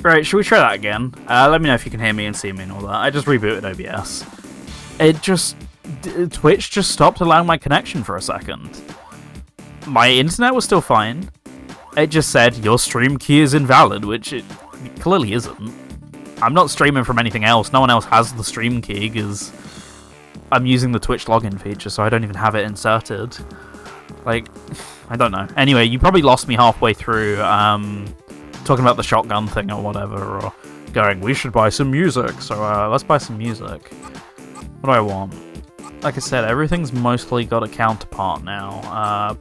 Right, should we try that again? Let me know if you can hear me and see me and all that. I just rebooted OBS. Twitch just stopped allowing my connection for a second. My internet was still fine. It just said, your stream key is invalid, which it clearly isn't. I'm not streaming from anything else. No one else has the stream key, because I'm using the Twitch login feature, so I don't even have it inserted. Like, I don't know. Anyway, you probably lost me halfway through talking about the shotgun thing or whatever, or going, we should buy some music, so let's buy some music. What do I want? Like I said, everything's mostly got a counterpart now.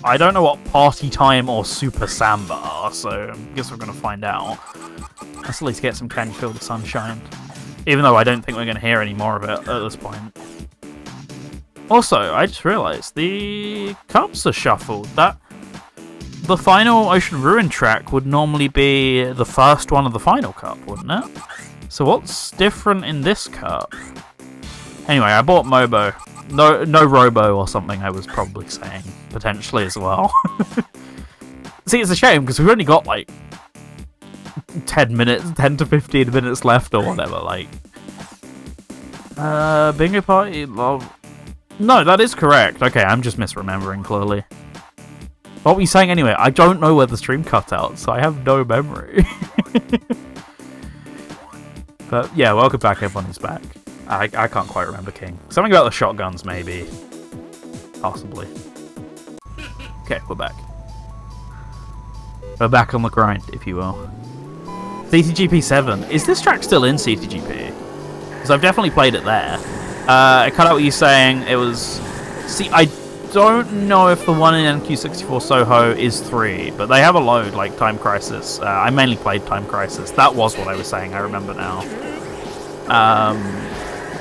I don't know what Party Time or Super Samba are, so I guess we're going to find out. Let's at least get some Can You Feel the Sunshine. Even though I don't think we're going to hear any more of it at this point. Also, I just realised, the cups are shuffled. The final Ocean Ruin track would normally be the first one of the final cup, wouldn't it? So what's different in this cup? Anyway, I bought Mobo. No Robo or something, I was probably saying. Potentially as well. See, it's a shame, because we've only got, like, 10 to 15 minutes left or whatever, like. Bingo Party, love. No, that is correct. Okay, I'm just misremembering, clearly. What were you saying anyway? I don't know where the stream cut out, so I have no memory. But, yeah, welcome back, everyone who's back. I can't quite remember King. Something about the shotguns, maybe. Possibly. Okay, we're back. We're back on the grind, if you will. CTGP 7. Is this track still in CTGP? Because I've definitely played it there. I cut out what you're saying. It was... See, I don't know if the one in NQ64 Soho is 3, but they have a load, like Time Crisis. I mainly played Time Crisis. That was what I was saying, I remember now.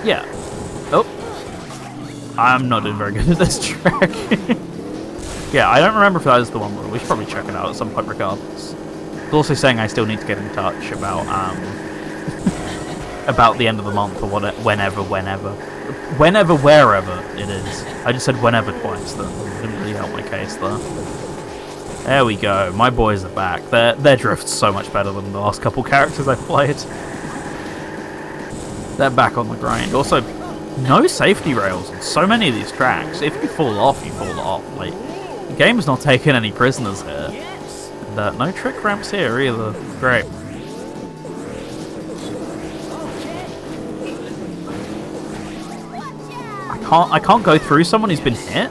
Yeah. Oh. I'm not doing very good at this track. Yeah, I don't remember if that is the one, but we should probably check it out at some point regardless. It's also saying I still need to get in touch about about the end of the month or whenever, wherever it is. I just said whenever twice, that didn't really help my case there. There we go, my boys are back. Their drift's so much better than the last couple characters I've played. They're back on the grind. Also, no safety rails on so many of these tracks. If you fall off, you fall off. Like, the game's not taking any prisoners here. And, no trick ramps here either. Great. I can't go through someone who's been hit.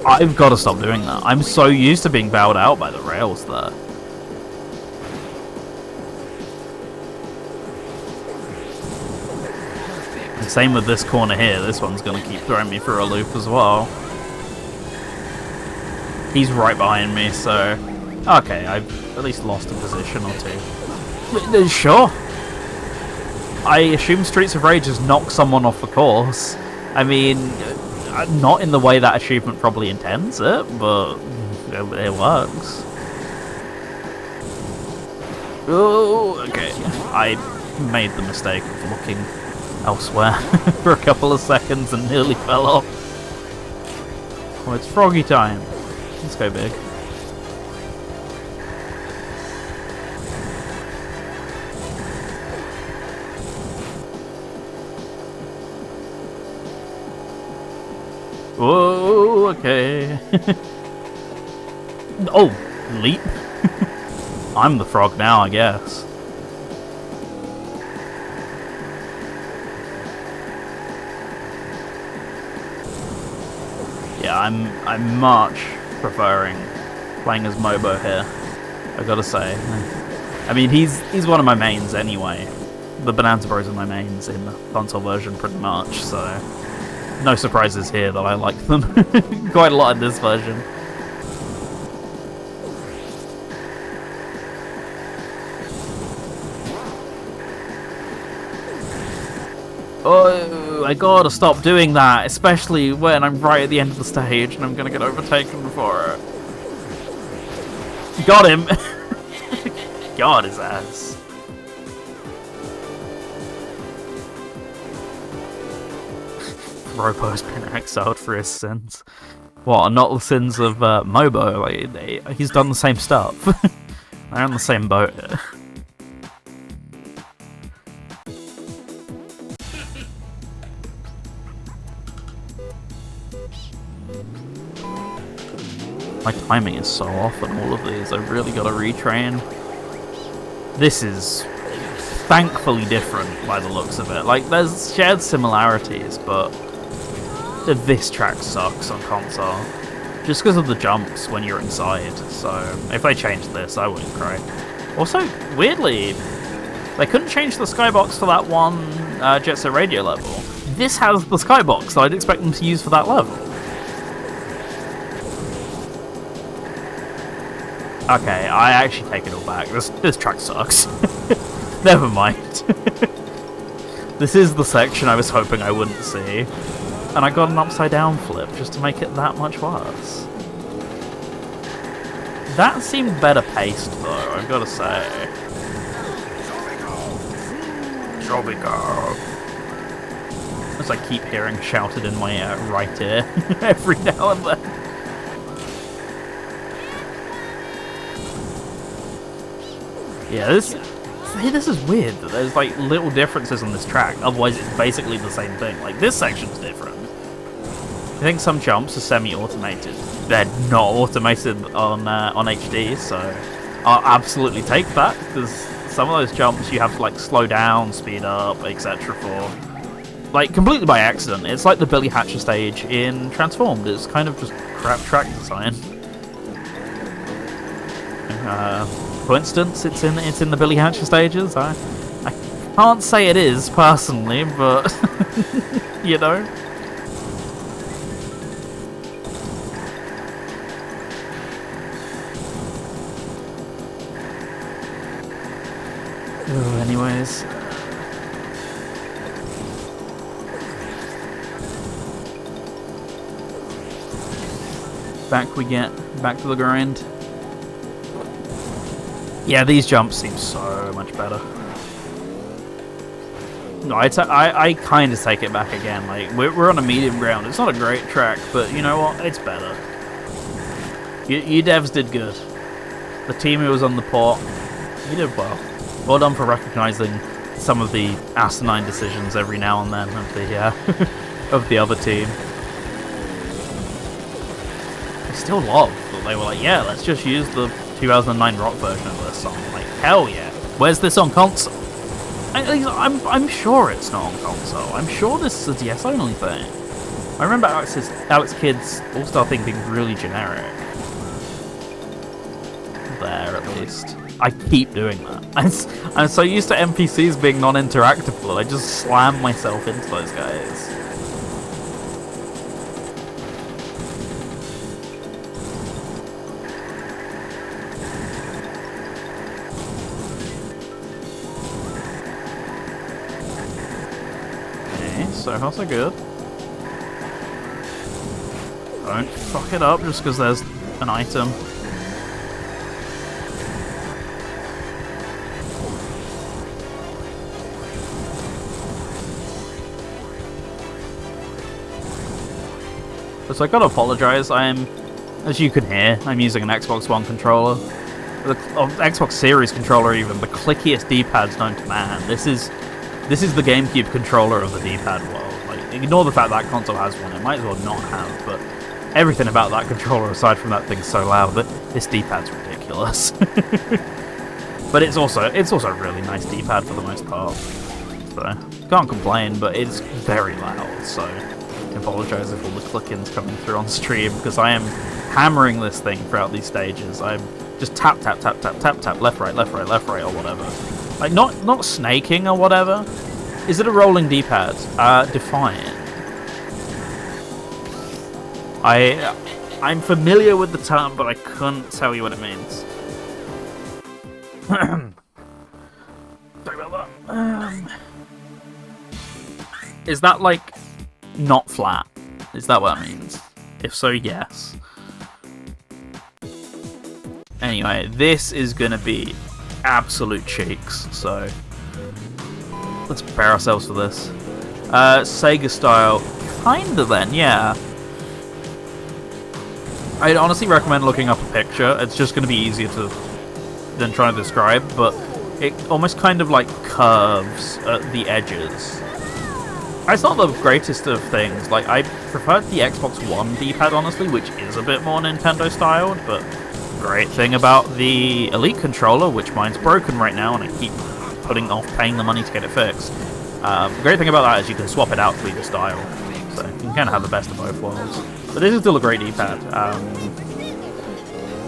I've got to stop doing that. I'm so used to being bailed out by the rails there. And same with this corner here. This one's going to keep throwing me for a loop as well. He's right behind me, so... Okay, I've at least lost a position or two. Sure. I assume Streets of Rage has knocked someone off the course. I mean, not in the way that achievement probably intends it, but it works. Oh, okay. I made the mistake of looking elsewhere for a couple of seconds and nearly fell off. Oh, it's Froggy time. Let's go big. Whoa, okay. Oh, leap. I'm the frog now, I guess. Yeah, I'm much preferring playing as Mobo here, I gotta say. I mean, he's one of my mains anyway. The Bonanza Bros are my mains in the console version pretty much, so... No surprises here that I like them quite a lot in this version. Oh, I gotta stop doing that, especially when I'm right at the end of the stage and I'm gonna get overtaken for it. Got him! Got his ass. Robo's been exiled for his sins. What, not the sins of Mobo? Like, he's done the same stuff. They're on the same boat. My timing is so off on all of these. I've really got to retrain. This is thankfully different by the looks of it. Like, there's shared similarities, but this track sucks on console. Just because of the jumps when you're inside. So, if they changed this, I wouldn't cry. Also, weirdly, they couldn't change the skybox for that one Jet Set Radio level. This has the skybox that I'd expect them to use for that level. Okay, I actually take it all back. This track sucks. Never mind. This is the section I was hoping I wouldn't see. And I got an upside down flip just to make it that much worse. That seemed better paced though, I've got to say. Tropico. As I keep hearing shouted in my right ear every now and then. Yeah, this is weird that there's like little differences on this track, otherwise it's basically the same thing. Like, this section's different. I think some jumps are semi-automated. They're not automated on HD, so I'll absolutely take that, because some of those jumps you have to like slow down, speed up, etc. for. Like, completely by accident. It's like the Billy Hatcher stage in Transformed. It's kind of just crap track design. Coincidence? It's in the Billy Hatcher stages. I can't say it is personally, but you know. Anyways. Back to the grind. Yeah, these jumps seem so much better. No, I kind of take it back again. Like, we're on a medium ground. It's not a great track, but you know what? It's better. You devs did good. The team who was on the port, you did well. Well done for recognizing some of the asinine decisions every now and then of the of the other team. I still love that they were like, yeah, let's just use the 2009 rock version of this song. Like, hell yeah. Where's this on console? I'm sure it's not on console. I'm sure this is a DS only thing. I remember Alex Kidd's All-Star thing being really generic. There, at least. I keep doing that. I'm so used to NPCs being non-interactable that I just slam myself into those guys. Okay, so far so good. Don't fuck it up just because there's an item. So I gotta apologise, as you can hear, I'm using an Xbox One controller. The Xbox Series controller even, the clickiest D-pads known to man. This is the GameCube controller of the D-pad world. Like, ignore the fact that console has one, it might as well not have, but everything about that controller aside from that thing's so loud that this D-pad's ridiculous. But it's also a really nice D-pad for the most part. So, can't complain, but it's very loud, so I apologise if all the click-ins coming through on stream, because I am hammering this thing throughout these stages. I'm just tap, tap, tap, tap, tap, tap, left, right, left, right, left, right, or whatever. Like, not snaking or whatever. Is it a rolling D-pad? Define. I'm familiar with the term, but I couldn't tell you what it means. Sorry about that. Is that, like, not flat? Is that what that means? If so, yes. Anyway, this is gonna be absolute cheeks, so let's prepare ourselves for this. SEGA style, kinda then, yeah. I'd honestly recommend looking up a picture. It's just going to be easier than trying to describe, but it almost kind of like curves at the edges. It's not the greatest of things. Like, I preferred the Xbox One D-pad, honestly, which is a bit more Nintendo-styled, but great thing about the Elite controller, which mine's broken right now, and I keep putting off paying the money to get it fixed. The great thing about that is you can swap it out to either style, so you can kind of have the best of both worlds. But this is still a great D-pad.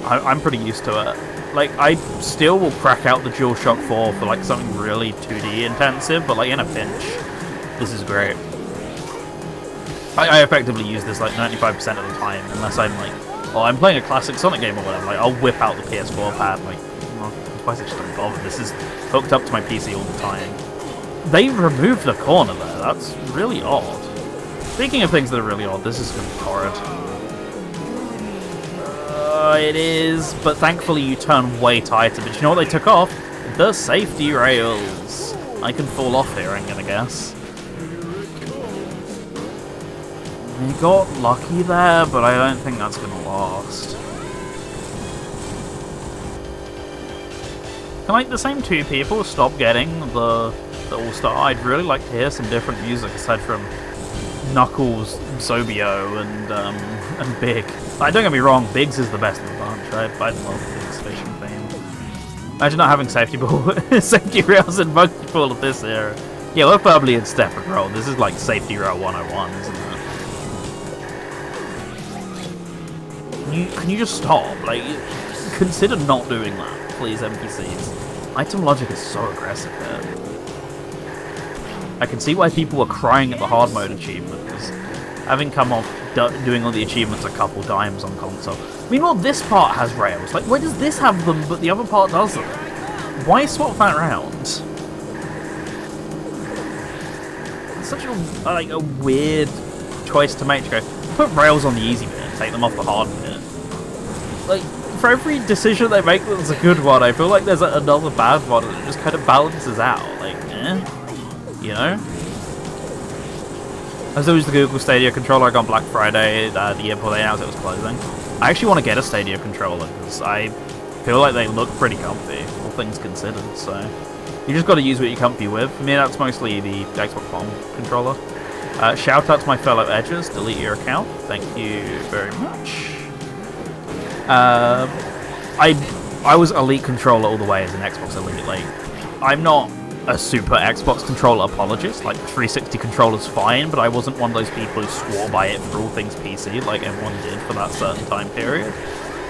I'm pretty used to it. Like, I still will crack out the DualShock 4 for like something really 2D intensive, but like in a pinch, this is great. I effectively use this like 95% of the time, unless I'm like, oh, I'm playing a classic Sonic game or whatever. Like, I'll whip out the PS4 pad. Like, well, otherwise I just don't bother. This is hooked up to my PC all the time. They removed the corner there. That's really odd. Speaking of things that are really odd, this is going to be horrid. It is, but thankfully you turn way tighter. But you know what they took off? The safety rails. I can fall off here, I'm gonna guess. We got lucky there, but I don't think that's gonna last. Can like the same two people stop getting the All-Star? I'd really like to hear some different music aside from Knuckles, Zobio, and Big. Like, don't get me wrong, Biggs is the best of the bunch. I love Biggs' fishing theme. Imagine not having safety rails and monkey ball of this era. Yeah, we're probably in step and roll. This is like safety rail 101, isn't it? Can you just stop? Like, consider not doing that, please, NPCs. Item logic is so aggressive here. I can see why people were crying at the hard mode achievement, because having come off doing all the achievements a couple times on console. Meanwhile, this part has rails. Like, why does this have them, but the other part doesn't? Why swap that around? It's such a weird choice to make. To go, put rails on the easy bit and take them off the hard bit. Like, for every decision they make that's a good one, I feel like there's another bad one, and it just kind of balances out. Like, you know? As always, the Google Stadia controller I got on Black Friday, the year before they announced it was closing. I actually want to get a Stadia controller, because I feel like they look pretty comfy, all things considered, so... You just got to use what you're comfy with. For me, that's mostly the Xbox One controller. Shout out to my fellow Edgers, delete your account. Thank you very much. I was Elite controller all the way as an Xbox Elite. Like, I'm not a super Xbox controller apologist. Like, the 360 controller's fine, but I wasn't one of those people who swore by it for all things PC, like everyone did for that certain time period.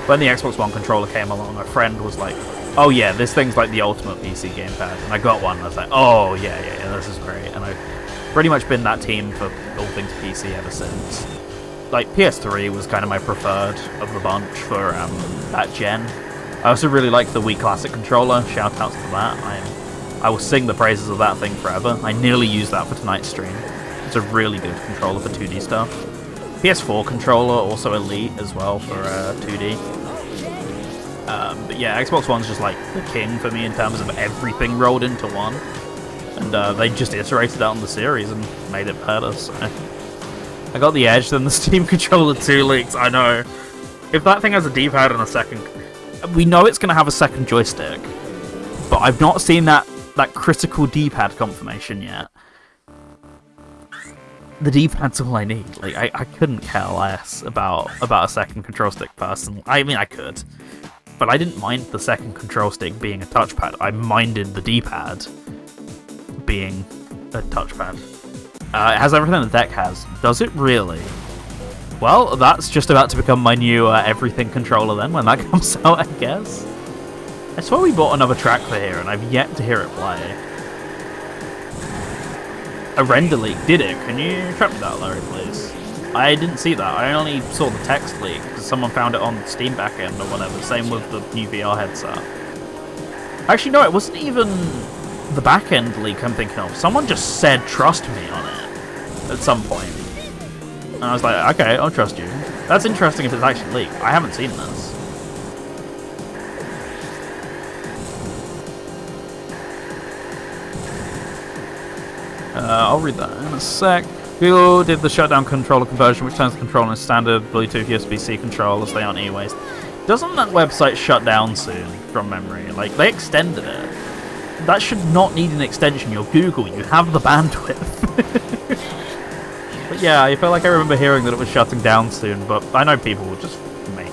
When the Xbox One controller came along, a friend was like, oh yeah, this thing's like the ultimate PC gamepad. And I got one, and I was like, oh yeah, this is great. And I've pretty much been that team for all things PC ever since. Like, PS3 was kind of my preferred of the bunch for that gen. I also really like the Wii Classic controller. Shout outs to that. I will sing the praises of that thing forever. I nearly used that for tonight's stream. It's a really good controller for 2D stuff. PS4 controller, also Elite as well for 2D. But yeah, Xbox One's just like the king for me in terms of everything rolled into one. And they just iterated that on the series and made it better, so... I got the Edge, then the Steam controller 2 leaks, I know. If that thing has a D-pad and a second... We know it's going to have a second joystick, but I've not seen that critical D-pad confirmation yet. The D-pad's all I need. Like, I couldn't care less about a second control stick personally. I mean, I could. But I didn't mind the second control stick being a touchpad. I minded the D-pad being a touchpad. It has everything the deck has. Does it really? Well, that's just about to become my new everything controller then, when that comes out, I guess. I swear we bought another track for here, and I've yet to hear it play. A render leak, did it? Can you track me that, Larry, please? I didn't see that. I only saw the text leak, because someone found it on Steam backend or whatever. Same with the new VR headset. Actually, no, it wasn't even the backend leak I'm thinking of. Someone just said, trust me on it. At some point. And I was like, okay, I'll trust you. That's interesting if it's actually leaked. I haven't seen this. I'll read that in a sec. Google did the shutdown controller conversion, which turns the controller into standard Bluetooth USB-C controllers. They aren't e-waste. Doesn't that website shut down soon, from memory? Like, they extended it. That should not need an extension. You're Google. You have the bandwidth. But yeah, I feel like I remember hearing that it was shutting down soon, but I know people will just make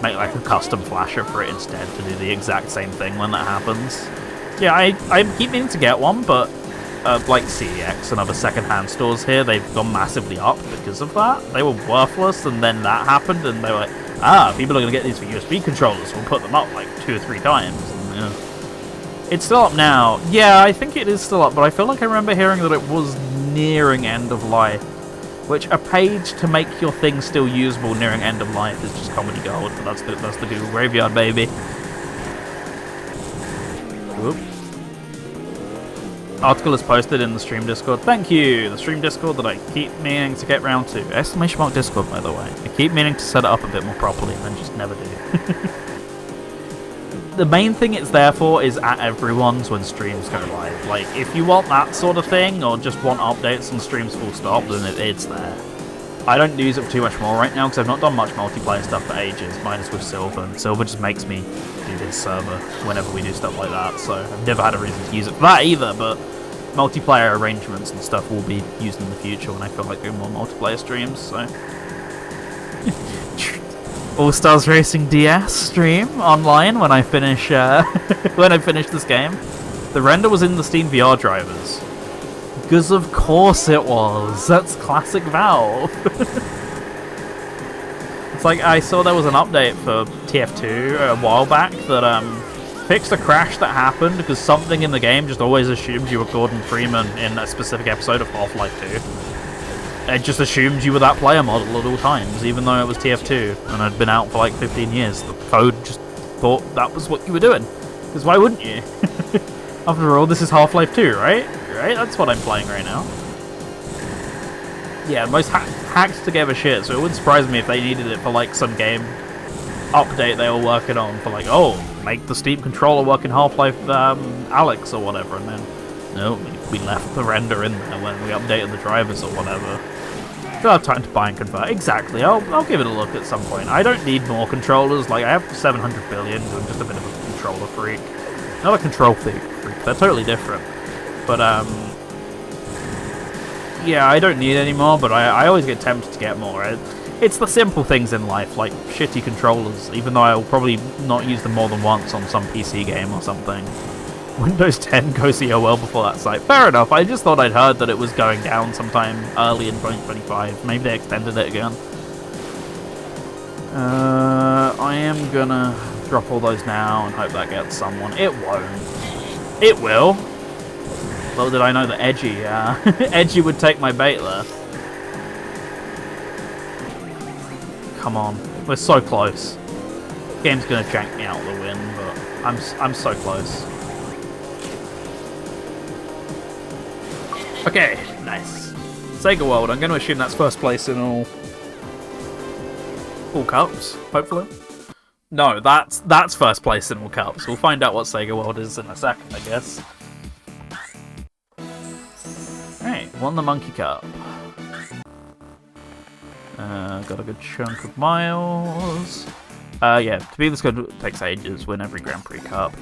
like a custom flasher for it instead to do the exact same thing when that happens. Yeah, I keep meaning to get one, but like CEX and other second-hand stores here, they've gone massively up because of that. They were worthless, and then that happened, and they were like, people are going to get these for USB controllers, we'll put them up like 2 or 3 times. And, yeah. It's still up now. Yeah, I think it is still up, but I feel like I remember hearing that it was nearing end of life. Which, a page to make your thing still usable nearing end of life is just comedy gold, but that's the Google graveyard, baby. Whoop. Article is posted in the stream Discord. Thank you! The stream Discord that I keep meaning to get round to. Exclamation mark Discord, by the way. I keep meaning to set it up a bit more properly, and then just never do. The main thing it's there for is at everyone's when streams go live. Like, if you want that sort of thing, or just want updates on streams full stop, then it's there. I don't use it too much more right now, because I've not done much multiplayer stuff for ages, minus with Silver, and Silver just makes me do his server whenever we do stuff like that, so I've never had a reason to use it for that either, but multiplayer arrangements and stuff will be used in the future when I feel like doing more multiplayer streams, so... All Stars Racing DS stream online when I finish this game. The render was in the Steam VR drivers. Because of course it was. That's classic Valve. It's like I saw there was an update for TF2 a while back that fixed a crash that happened because something in the game just always assumed you were Gordon Freeman in a specific episode of Half-Life 2. It just assumed you were that player model at all times, even though it was TF2 and had been out for like 15 years. The code just thought that was what you were doing. Because why wouldn't you? After all, this is Half-Life 2, right? Right? That's what I'm playing right now. Yeah, most hacked together shit, so it wouldn't surprise me if they needed it for like some game update they were working on for like, oh, make the Steam controller work in Half-Life Alyx or whatever, and then no, we left the render in there when we updated the drivers or whatever. Still have time to buy and convert. Exactly, I'll give it a look at some point. I don't need more controllers, like I have 700 billion, so I'm just a bit of a controller freak. Not a control freak, they're totally different. But yeah, I don't need any more, but I always get tempted to get more. It's the simple things in life, like shitty controllers, even though I'll probably not use them more than once on some PC game or something. Windows 10 goes EOL before that site. Fair enough, I just thought I'd heard that it was going down sometime early in 2025. Maybe they extended it again. I am gonna drop all those now and hope that gets someone. It won't. It will. Well, did I know that Edgy would take my bait there. Come on, we're so close. Game's gonna jank me out of the win, but I'm so close. Okay, nice. Sega World, I'm going to assume that's first place in all cups, hopefully. No, that's first place in all cups. We'll find out what Sega World is in a second, I guess. Alright, won the Monkey Cup. Got a good chunk of miles. Yeah, to be this good takes ages, win every Grand Prix Cup.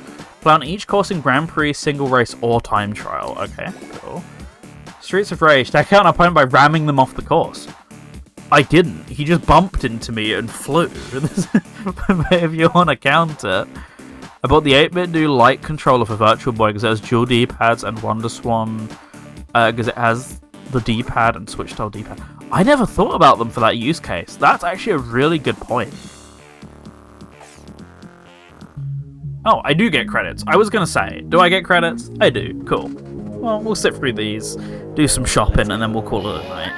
Play on each course in Grand Prix, single race, or time trial. Okay, cool. Streets of Rage, take out an opponent by ramming them off the course. I didn't. He just bumped into me and flew. If you want to counter. I bought the 8-bit new light controller for Virtual Boy because it has dual D-pads and WonderSwan because it has the D-pad and Switch style D-pad. I never thought about them for that use case. That's actually a really good point. Oh, I do get credits. I was going to say, do I get credits? I do. Cool. Well, we'll sit through these, do some shopping, and then we'll call it a night.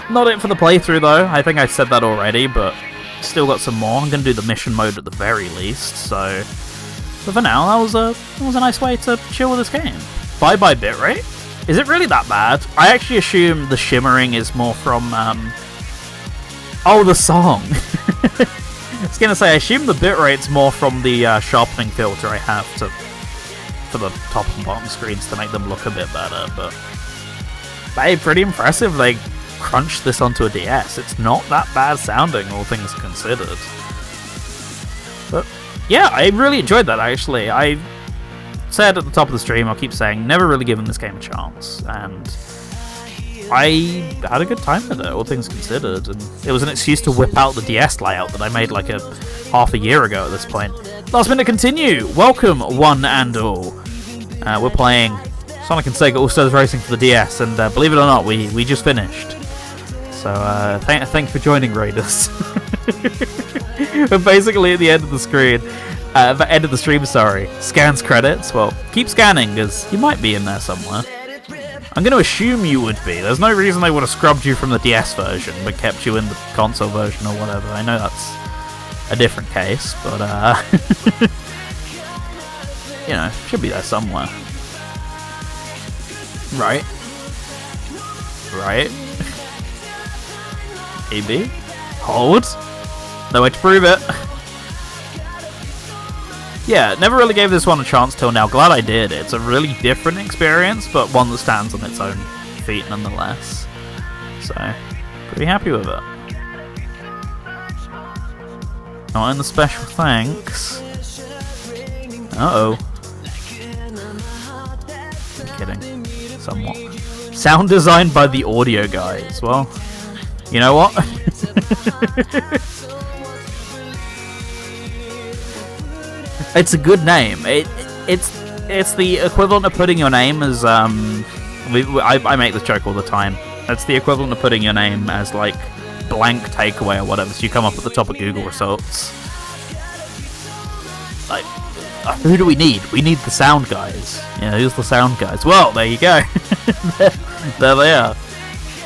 Not it for the playthrough, though. I think I said that already, but still got some more. I'm going to do the mission mode at the very least, so... But for now, that was a nice way to chill with this game. Bye-bye bitrate? Is it really that bad? I actually assume the shimmering is more from, Oh, the song! I was going to say, I assume the bitrate's more from the sharpening filter I have for the top and bottom screens to make them look a bit better, but Hey, pretty impressive they crunched this onto a DS. It's not that bad sounding, all things considered. But yeah, I really enjoyed that, actually. I said at the top of the stream, I'll keep saying, never really given this game a chance, and I had a good time with it, all things considered, and it was an excuse to whip out the DS layout that I made like half a year ago at this point. Last minute continue! Welcome, one and all. We're playing Sonic and Sega All-Stars Racing for the DS, and believe it or not, we just finished. So thanks for joining, Raiders. We're basically at the end of the screen, the end of the stream, sorry. Scans credits. Well, keep scanning, because you might be in there somewhere. I'm going to assume you would be. There's no reason they would have scrubbed you from the DS version, but kept you in the console version or whatever. I know that's a different case, but you know, should be there somewhere. Right. Right. Maybe. Hold. No way to prove it. Yeah, never really gave this one a chance till now. Glad I did. It's a really different experience, but one that stands on its own feet nonetheless. So, pretty happy with it. Not in the special thanks. Uh-oh. I'm kidding. Somewhat. Sound designed by the audio guys. Well, you know what? It's a good name. It's the equivalent of putting your name as I make this joke all the time. It's the equivalent of putting your name as like blank takeaway or whatever, so you come up at the top of Google results. Like, who do we need? We need the sound guys. Yeah, who's the sound guys? Well, there you go. there they are.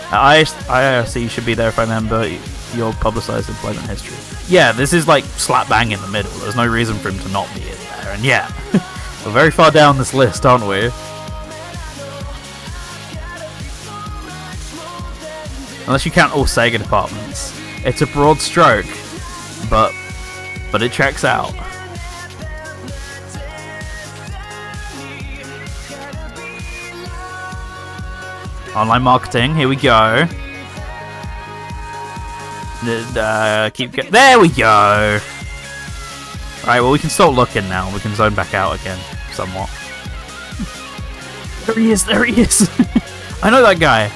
IRC should be there if I remember your publicised employment history. Yeah, this is like slap bang in the middle. There's no reason for him to not be in there. And yeah, we're very far down this list, aren't we? Unless you count all Sega departments. It's a broad stroke, but it checks out. Online marketing, here we go. There we go! Right, well, we can start looking now. We can zone back out again, somewhat. There he is, there he is! I know that guy.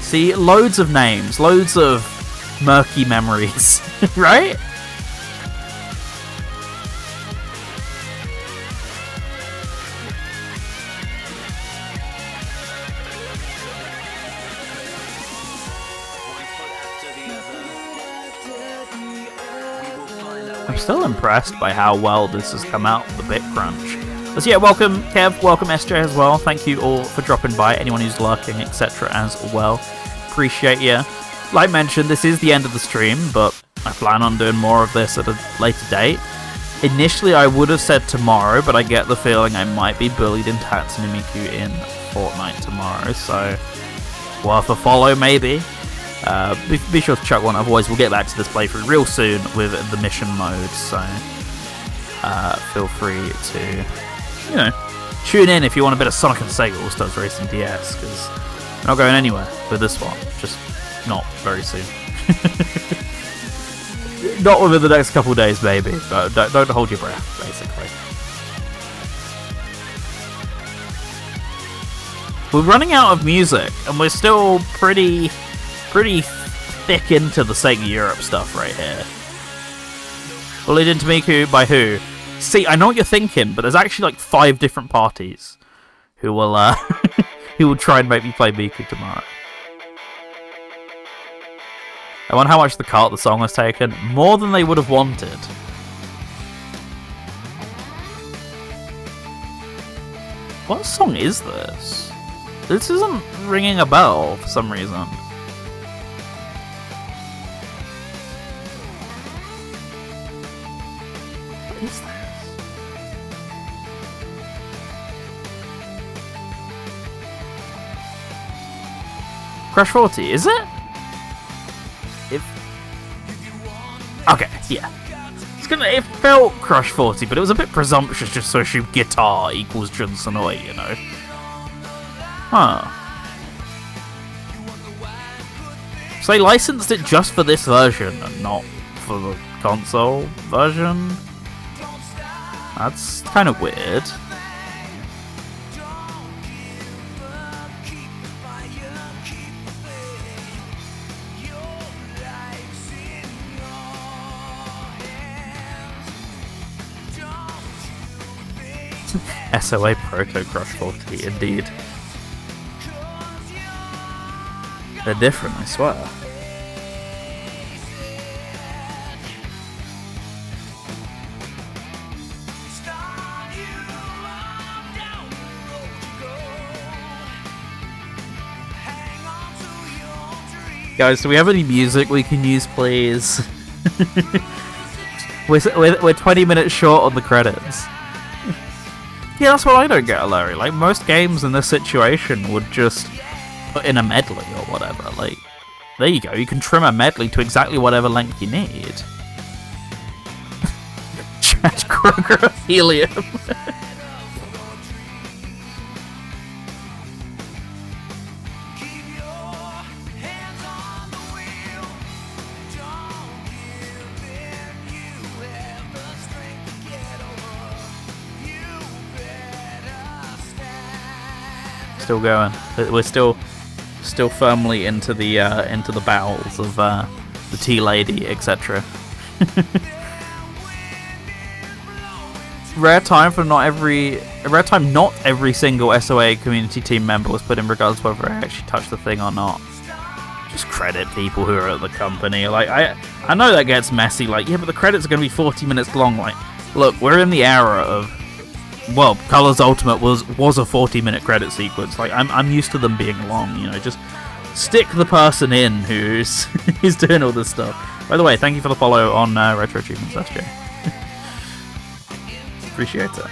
See, loads of names, loads of murky memories, right? I'm still impressed by how well this has come out with the bit crunch. But yeah, welcome Kev, welcome SJ as well. Thank you all for dropping by, anyone who's lurking, etc. as well. Appreciate you. Like mentioned, this is the end of the stream, but I plan on doing more of this at a later date. Initially, I would have said tomorrow, but I get the feeling I might be bullied into Hatsune Miku in Fortnite tomorrow, so worth a follow maybe. Be sure to chuck one, otherwise we'll get back to this playthrough real soon with the mission mode, so feel free to, you know, tune in if you want a bit of Sonic and Sega All-Stars Racing DS, because we're not going anywhere with this one, just not very soon. Not within the next couple days, maybe, but don't hold your breath, basically. We're running out of music, and we're still pretty thick into the Sega Europe stuff right here. Bullied into Miku by who? See, I know what you're thinking, but there's actually like 5 different parties who will who will try and make me play Miku tomorrow. I wonder how much the cart the song has taken. More than they would have wanted. What song is this? This isn't ringing a bell for some reason. What is this? Crash 40, is it? Okay, yeah. It felt Crush 40, but it was a bit presumptuous just to assume guitar equals Jun Senoi, you know? Huh. So they licensed it just for this version and not for the console version? That's kind of weird. SOA Proto Crush 40, indeed. They're different, I swear. Guys, do we have any music we can use, please? we're 20 minutes short on the credits. Yeah, that's what I don't get, Larry. Like, most games in this situation would just put in a medley or whatever. Like, there you go. You can trim a medley to exactly whatever length you need. Chad Kroger Helium. Still going. We're still firmly into the bowels of the tea lady, etc. Rare time not every single SOA community team member was put in, regardless of whether I actually touched the thing or not. Just credit people who are at the company. Like, I know that gets messy. Like, yeah, but the credits are going to be 40 minutes long. Like, look, we're in the era of, well, Colors Ultimate was a 40-minute credit sequence. Like, I'm used to them being long, you know. Just stick the person in who's doing all this stuff. By the way, thank you for the follow on Retro Achievements, SJ. Appreciate it.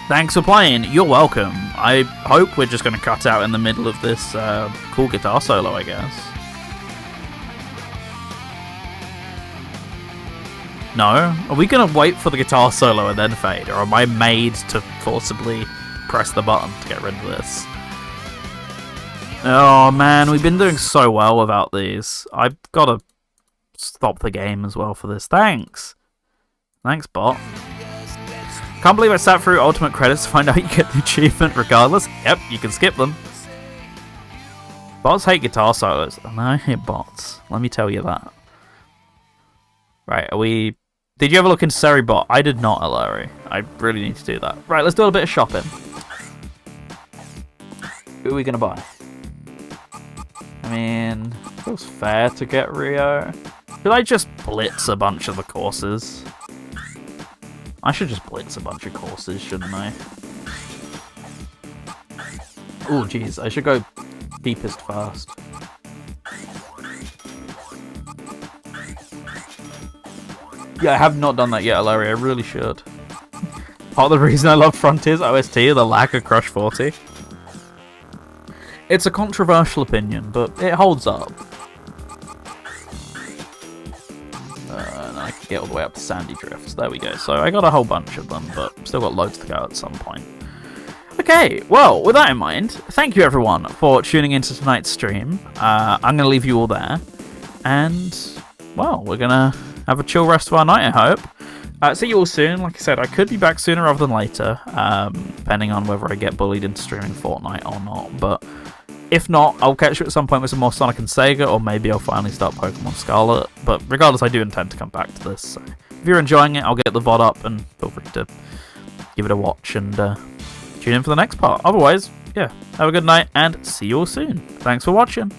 Thanks for playing. You're welcome. I hope we're just going to cut out in the middle of this cool guitar solo, I guess. No? Are we going to wait for the guitar solo and then fade? Or am I made to forcibly press the button to get rid of this? Oh man, we've been doing so well without these. I've got to stop the game as well for this. Thanks. Thanks, bot. Can't believe I sat through Ultimate credits to find out you get the achievement regardless. Yep, you can skip them. Bots hate guitar solos. And I hate bots. Let me tell you that. Right, are we... Did you ever look into Seribot? I did not, Larry. I really need to do that. Right, let's do a bit of shopping. Who are we going to buy? I mean, feels fair to get Rio. Should I just blitz a bunch of the courses? I should just blitz a bunch of courses, shouldn't I? Oh, jeez, I should go deepest first. Yeah, I have not done that yet, Larry. I really should. Part of the reason I love Frontiers OST is the lack of Crush 40. It's a controversial opinion, but it holds up. And I can get all the way up to Sandy Drifts. There we go. So I got a whole bunch of them, but still got loads to go at some point. Okay, well, with that in mind, thank you everyone for tuning into tonight's stream. I'm going to leave you all there. And, well, we're going to have a chill rest of our night, I hope. See you all soon. Like I said, I could be back sooner rather than later, depending on whether I get bullied into streaming Fortnite or not. But if not, I'll catch you at some point with some more Sonic and Sega, or maybe I'll finally start Pokemon Scarlet. But regardless, I do intend to come back to this. So if you're enjoying it, I'll get the VOD up, and feel free to give it a watch and tune in for the next part. Otherwise, yeah, have a good night, and see you all soon. Thanks for watching.